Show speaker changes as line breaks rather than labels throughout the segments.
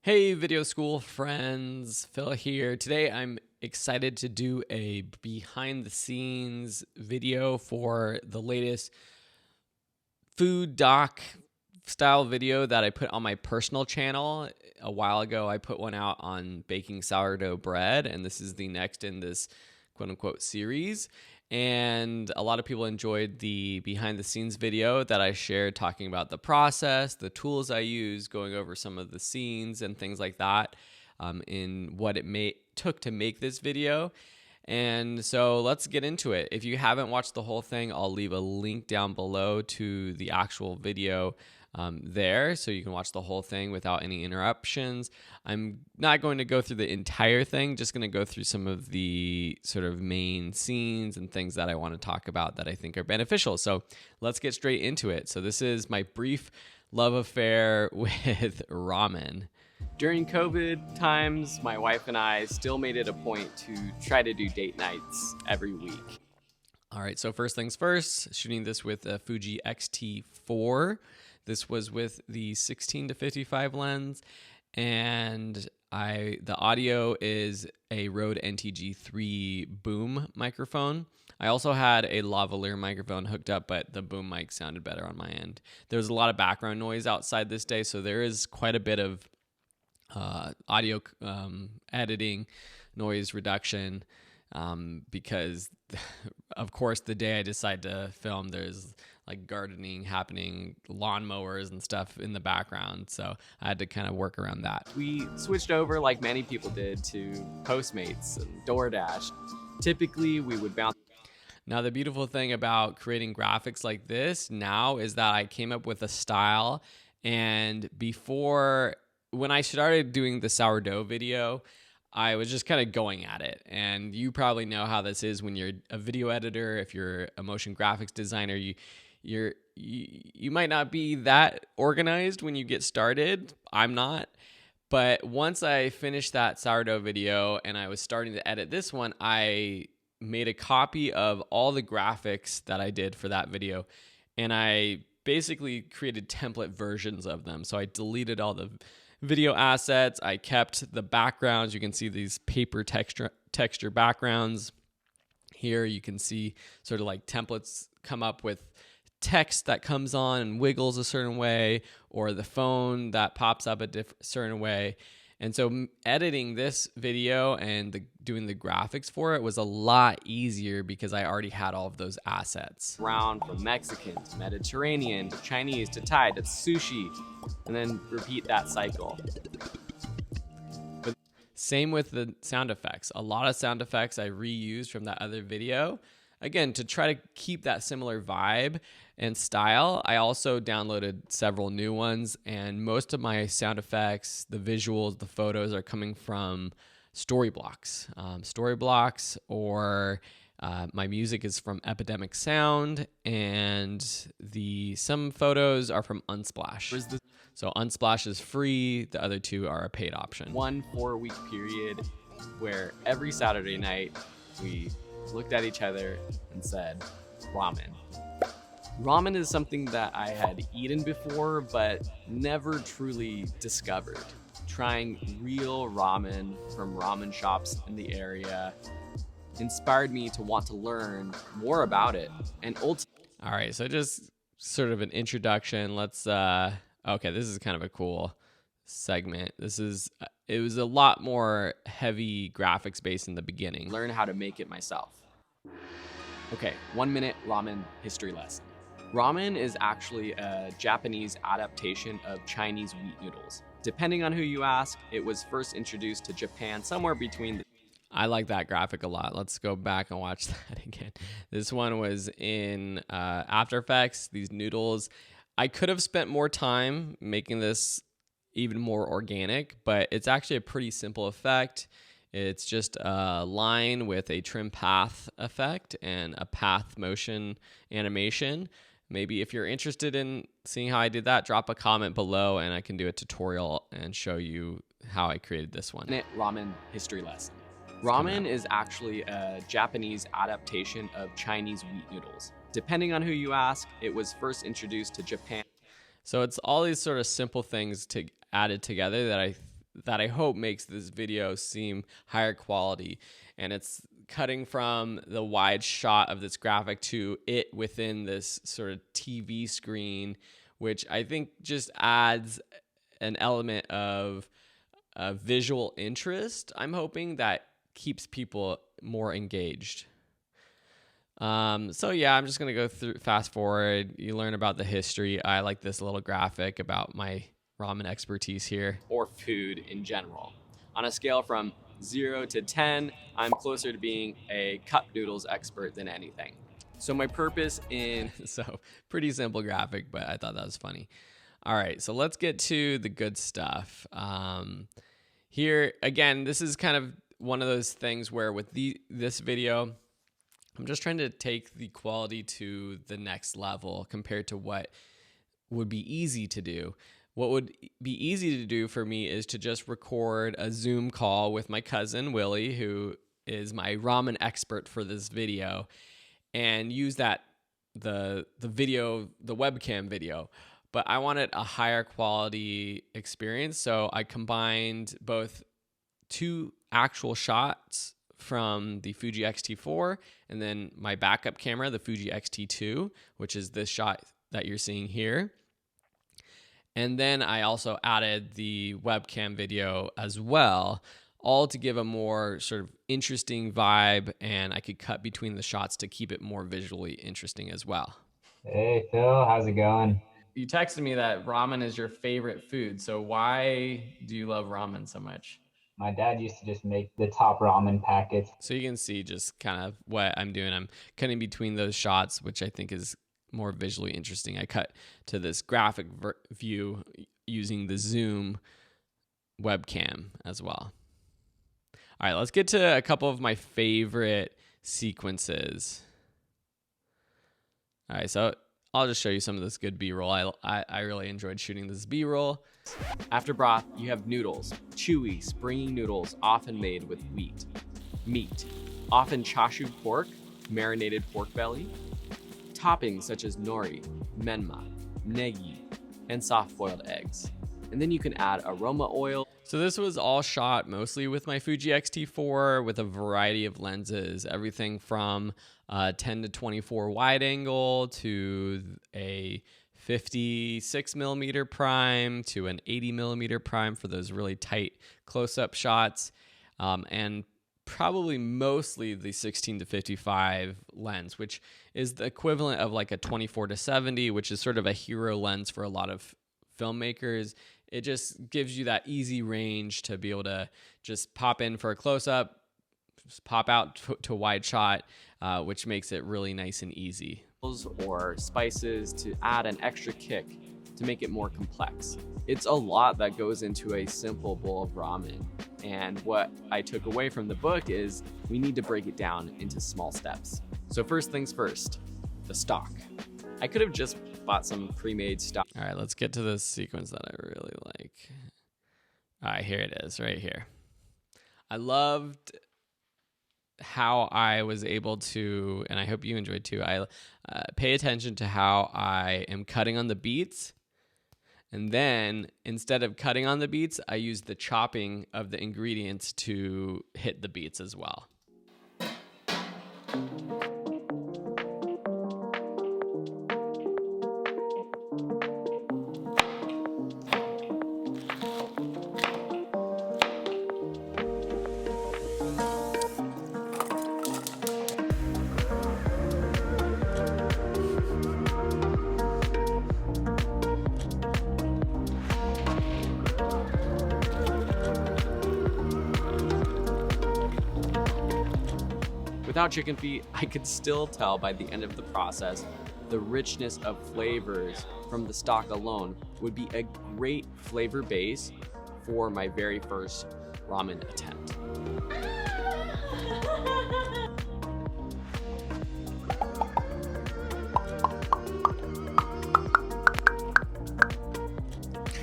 Hey video school friends, Phil here. Today I'm excited to do a behind the scenes video for the latest food doc style video that I put on my personal channel. A while ago I put one out on baking sourdough bread, and this is the next in this quote unquote series. And a lot of people enjoyed the behind the scenes video that I shared talking about the process, the tools I use, going over some of the scenes and things like that in what it took to make this video. And so let's get into it. If you haven't watched the whole thing, I'll leave a link down below to the actual video there, so you can watch the whole thing without any interruptions. I'm not going to go through the entire thing, just going to go through some of the sort of main scenes and things that I want to talk about that I think are beneficial. So let's get straight into it. So this is my brief love affair with ramen. During COVID times, my wife and I still made it a point to try to do date nights every week. All right, so first things first, shooting this with a Fuji X-T4. This was with the 16 to 55 lens, and the audio is a Rode NTG3 boom microphone. I also had a lavalier microphone hooked up, but the boom mic sounded better on my end. There was a lot of background noise outside this day, so there is quite a bit of audio editing, noise reduction, because of course the day I decide to film, there's like gardening happening, lawnmowers and stuff in the background, so I had to kind of work around that. We switched over, like many people did, to Postmates and DoorDash. Typically we would bounce. Now the beautiful thing about creating graphics like this now is that I came up with a style, and when I started doing the sourdough video, I was just kind of going at it. And you probably know how this is when you're a video editor. If you're a motion graphics designer, you might not be that organized when you get started. I'm not. But once I finished that sourdough video and I was starting to edit this one, I made a copy of all the graphics that I did for that video, and I basically created template versions of them. So I deleted all the video assets. I kept the backgrounds. You can see these paper texture backgrounds. Here you can see sort of like templates come up with text that comes on and wiggles a certain way, or the phone that pops up a certain way. And so editing this video and doing the graphics for it was a lot easier because I already had all of those assets. Round from Mexican to Mediterranean to Chinese to Thai to sushi, and then repeat that cycle. But same with the sound effects. A lot of sound effects I reused from that other video. Again, to try to keep that similar vibe and style, I also downloaded several new ones, and most of my sound effects, the visuals, the photos are coming from Storyblocks. Or my music is from Epidemic Sound, and some photos are from Unsplash. So Unsplash is free, the other two are a paid option. 1 4-week period where every Saturday night we looked at each other and said, ramen. Ramen is something that I had eaten before, but never truly discovered. Trying real ramen from ramen shops in the area inspired me to want to learn more about it. All right, so just sort of an introduction. Okay, this is kind of a cool segment. It was a lot more heavy graphics based in the beginning. Learn how to make it myself. Okay, 1 minute ramen history lesson. Ramen is actually a Japanese adaptation of Chinese wheat noodles. Depending on who you ask, it was first introduced to Japan somewhere between I like that graphic a lot. Let's go back and watch that again. This one was in After Effects, these noodles. I could have spent more time making this even more organic, but it's actually a pretty simple effect. It's just a line with a trim path effect and a path motion animation. Maybe if you're interested in seeing how I did that, drop a comment below and I can do a tutorial and show you how I created this one. Ramen history lesson. Ramen is actually a Japanese adaptation of Chinese wheat noodles. Depending on who you ask, it was first introduced to Japan. So it's all these sort of simple things added together that I hope makes this video seem higher quality. And it's cutting from the wide shot of this graphic to it within this sort of TV screen, which I think just adds an element of visual interest, I'm hoping, that keeps people more engaged. So yeah, I'm just going to go through, fast forward. You learn about the history. I like this little graphic about my ramen expertise here, or food in general. On a scale from 0 to 10, I'm closer to being a cup noodles expert than anything. So my purpose in, so pretty simple graphic, but I thought that was funny. All right, so let's get to the good stuff. Here, again, this is kind of one of those things where with this video, I'm just trying to take the quality to the next level compared to what would be easy to do. What would be easy to do for me is to just record a Zoom call with my cousin, Willie, who is my ramen expert for this video, and use that, the video, the webcam video. But I wanted a higher quality experience, so I combined both two actual shots from the Fuji X-T4 and then my backup camera, the Fuji X-T2, which is this shot that you're seeing here. And then I also added the webcam video as well, all to give a more sort of interesting vibe, and I could cut between the shots to keep it more visually interesting as well.
Hey Phil, how's it going?
You texted me that ramen is your favorite food. So why do you love ramen so much?
My dad used to just make the top ramen packets.
So you can see just kind of what I'm doing. I'm cutting between those shots, which I think is more visually interesting. I cut to this graphic view using the Zoom webcam as well. All right, let's get to a couple of my favorite sequences. All right, so I'll just show you some of this good B-roll. I really enjoyed shooting this B-roll. After broth, you have noodles, chewy, springy noodles often made with wheat. Meat, often chashu pork, marinated pork belly. Toppings such as nori, menma, negi, and soft-boiled eggs. And then you can add aroma oil. So this was all shot mostly with my Fuji X-T4 with a variety of lenses, everything from 10 to 24 wide angle to a 56 millimeter prime to an 80 millimeter prime for those really tight close-up shots, and probably mostly the 16 to 55 lens, which is the equivalent of like a 24 to 70, which is sort of a hero lens for a lot of filmmakers. It just gives you that easy range to be able to just pop in for a close-up, just pop out to a wide shot, which makes it really nice and easy. Or spices to add an extra kick to make it more complex. It's a lot that goes into a simple bowl of ramen. And what I took away from the book is we need to break it down into small steps. So first things first, the stock. I could have just bought some pre-made stock. All right, let's get to this sequence that I really like. All right, here it is, right here. I loved how I was able to, and I hope you enjoyed too, I pay attention to how I am cutting on the beats. And then instead of cutting on the beats, I use the chopping of the ingredients to hit the beats as well. Without chicken feet, I could still tell by the end of the process the richness of flavors from the stock alone would be a great flavor base for my very first ramen attempt.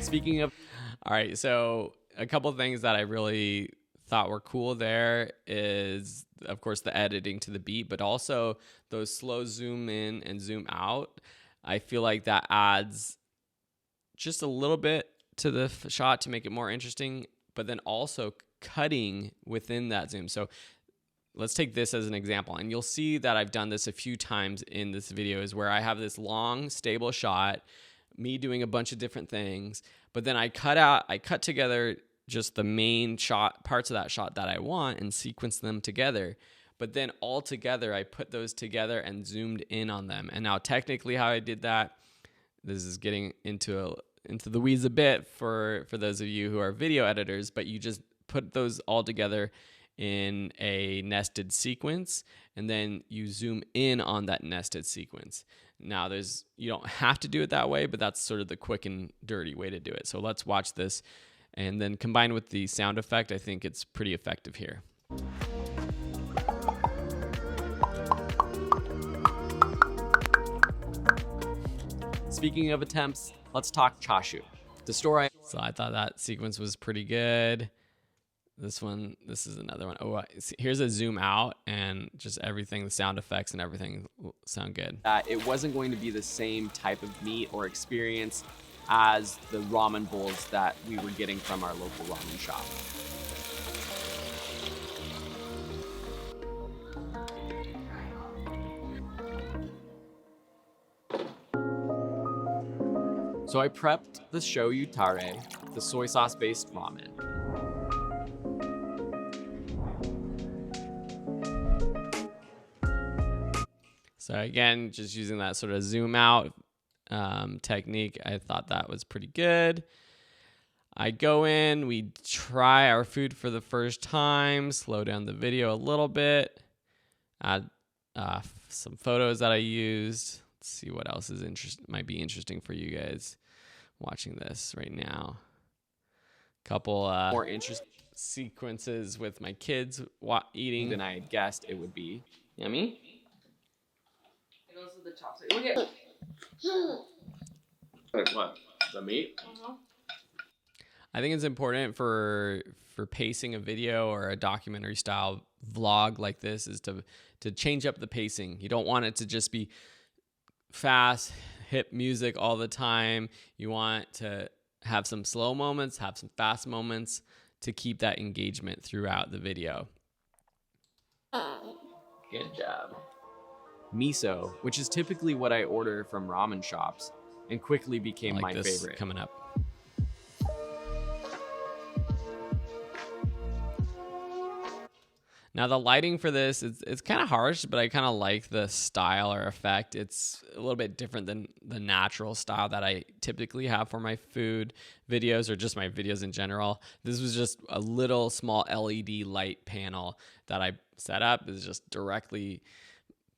Speaking of, all right, so a couple of things that I really thought were cool there is, of course, the editing to the beat, but also those slow zoom in and zoom out. I feel like that adds just a little bit to the shot to make it more interesting. but then also cutting within that zoom. So let's take this as an example, and you'll see that I've done this a few times in this video, is where I have this long, stable shot, me doing a bunch of different things, but then I cut together just the main shot, parts of that shot that I want, and sequence them together. But then all together, I put those together and zoomed in on them. And now technically how I did that, this is getting into the weeds a bit for those of you who are video editors, but you just put those all together in a nested sequence, and then you zoom in on that nested sequence. Now you don't have to do it that way, but that's sort of the quick and dirty way to do it. So let's watch this, and then combined with the sound effect, I think it's pretty effective here. Speaking of attempts, let's talk chashu. So I thought that sequence was pretty good. This is another one. Oh, here's a zoom out, and just everything, the sound effects and everything sound good. It wasn't going to be the same type of meat or experience as the ramen bowls that we were getting from our local ramen shop. So I prepped the shoyu tare, the soy sauce based ramen. So again, just using that sort of zoom out technique, I thought that was pretty good. I go in, we try our food for the first time, slow down the video a little bit, add some photos that I used. Let's see what else might be interesting for you guys watching this right now. Couple more interesting sequences with my kids eating than I had guessed it would be. Yummy?
It goes with the chopstick. Look at
Like what? The meat? I think it's important for pacing a video or a documentary style vlog like this is to change up the pacing. You don't want it to just be fast, hip music all the time. You want to have some slow moments, have some fast moments to keep that engagement throughout the video. Good job. Miso, which is typically what I order from ramen shops, and quickly became my favorite. Coming up. Now the lighting for this, it's kind of harsh, but I kind of like the style or effect. It's a little bit different than the natural style that I typically have for my food videos or just my videos in general. This was just a little small LED light panel that I set up. It's just directly,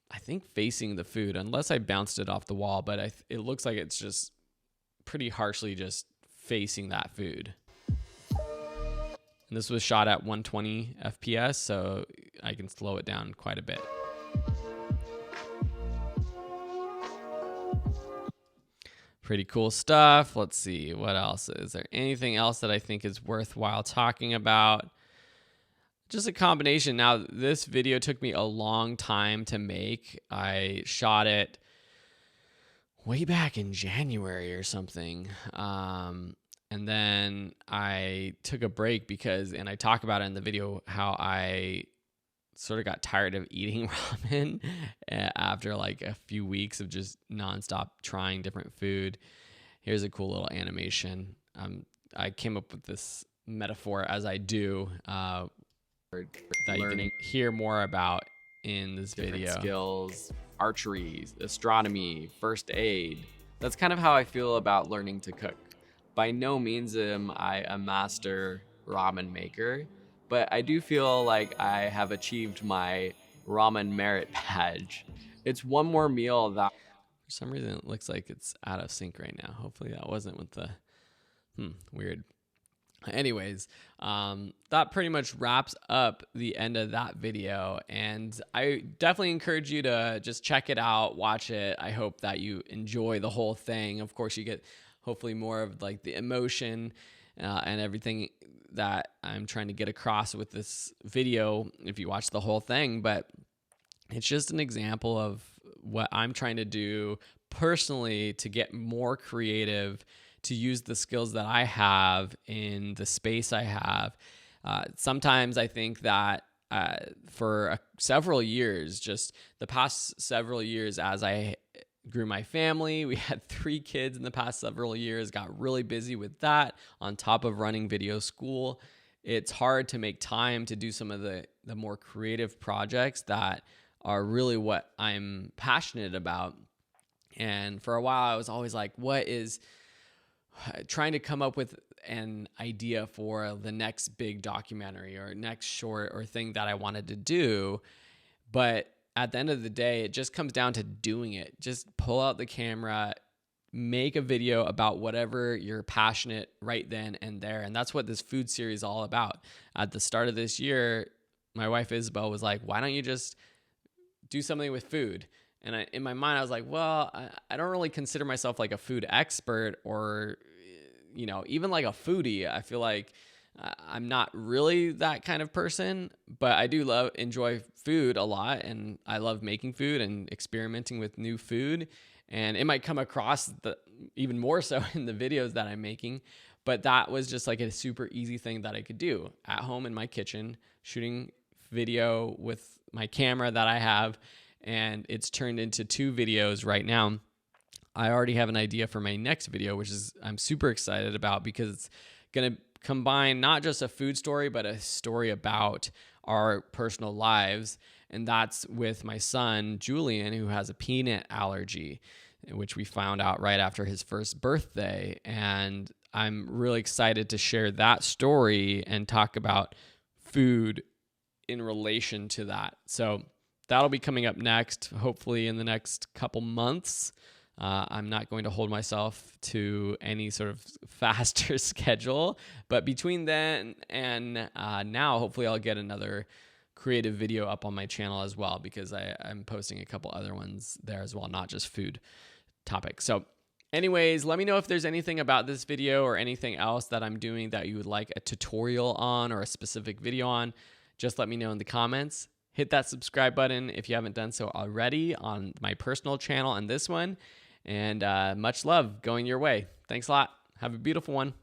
I think, facing the food, unless I bounced it off the wall, but it looks like it's just pretty harshly just facing that food. And this was shot at 120 FPS, so I can slow it down quite a bit. Pretty cool stuff. Let's see, what else? Is there anything else that I think is worthwhile talking about? Just a combination. Now, this video took me a long time to make. I shot it way back in January or something. And then I took a break and I talk about it in the video, how I sort of got tired of eating ramen after like a few weeks of just nonstop trying different food. Here's a cool little animation. I came up with this metaphor, as I do, that you can hear more about in this video. Skills, archery, astronomy, first aid. That's kind of how I feel about learning to cook. By no means am I a master ramen maker, but I do feel like I have achieved my ramen merit badge. It's one more meal that, for some reason, it looks like it's out of sync right now. Hopefully that wasn't with the, weird. Anyways, that pretty much wraps up the end of that video, and I definitely encourage you to just check it out, watch it. I hope that you enjoy the whole thing. Of course, you get hopefully more of like the emotion and everything that I'm trying to get across with this video if you watch the whole thing. But it's just an example of what I'm trying to do personally to get more creative, to use the skills that I have in the space I have. Sometimes I think that for several years, just the past several years, as I grew my family, we had 3 kids in the past several years, got really busy with that on top of running video school. It's hard to make time to do some of the more creative projects that are really what I'm passionate about. And for a while, I was always like, what is trying to come up with an idea for the next big documentary or next short or thing that I wanted to do. But at the end of the day, it just comes down to doing it. Just pull out the camera, make a video about whatever you're passionate right then and there. And that's what this food series is all about. At the start of this year, my wife Isabel was like, why don't you just do something with food? And in my mind, I was like, well, I don't really consider myself like a food expert or, even like a foodie. I feel like I'm not really that kind of person, but I do enjoy food a lot. And I love making food and experimenting with new food. And it might come across even more so in the videos that I'm making. But that was just like a super easy thing that I could do at home in my kitchen, shooting video with my camera that I have. And it's turned into 2 videos right now. I already have an idea for my next video, which I'm super excited about because it's going to combine not just a food story, but a story about our personal lives. And that's with my son, Julian, who has a peanut allergy, which we found out right after his first birthday. And I'm really excited to share that story and talk about food in relation to that. So that'll be coming up next, hopefully in the next couple months. I'm not going to hold myself to any sort of faster schedule, but between then and now, hopefully I'll get another creative video up on my channel as well, because I'm posting a couple other ones there as well, not just food topics. So anyways, let me know if there's anything about this video or anything else that I'm doing that you would like a tutorial on or a specific video on. Just let me know in the comments. Hit that subscribe button if you haven't done so already on my personal channel and this one. And much love going your way. Thanks a lot. Have a beautiful one.